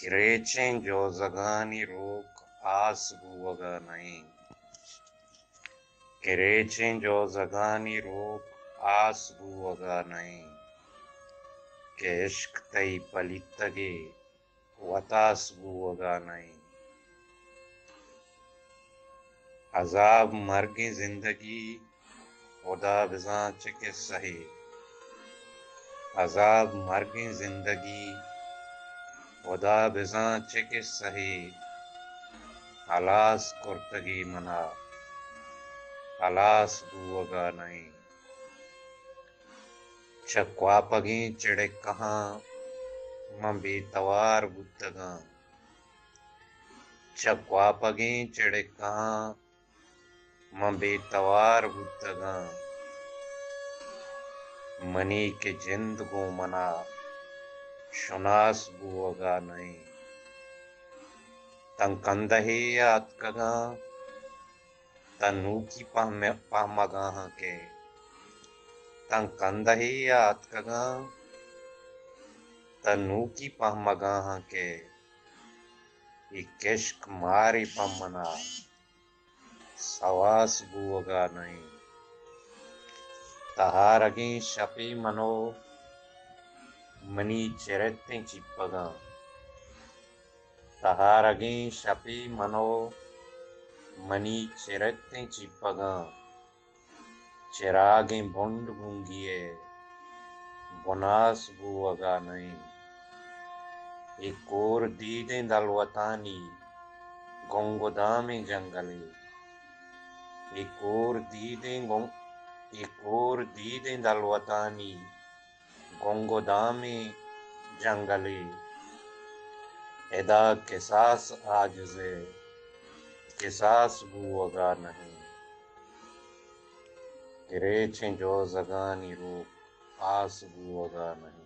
Kirecen jozagani rok as buwaga nahi. Kirecen jozagani rok as buwaga nahi. के इश्क तई पलितगे वतास बुवगा नहीं. अजाब मर्गे जिंदगी खुदा बिज़ा चके सही. अजाब मर्गे जिंदगी खुदा बिज़ा चके सही. हलास कुर्तगी मना हलास बुवगा नहीं. चक्वापगी चिड़े कहाँ मां बेतवार बुद्धगा. चक्वापगी चिड़े कहाँ मां बेतवार बुद्धगा. मनी के जिंद को मना शुनास बुवगा नहीं. तंग कंदहे आतकगा तनु की पामगा के. तंग कंदहे आतकगा तनु की पामगा के. इश्क मारी पमना सवास बुवगा नहीं. तहारगी शपी मनो मनी चिरते चिपगा. तहारगी शपी मनो मनी चिरते चिपगा. चिरागे बुंड बुंगिए बुनास बुवगा नहीं. एक और दीदे दलवतानी गोंगोदामे जंगले. एक और दीदे दलवतानी गोंगोदामे जंगले. एदा किसास आजज़े किसास बुवगा नहीं. किरेचें जो जगानी रूप आस बुवगा नहीं.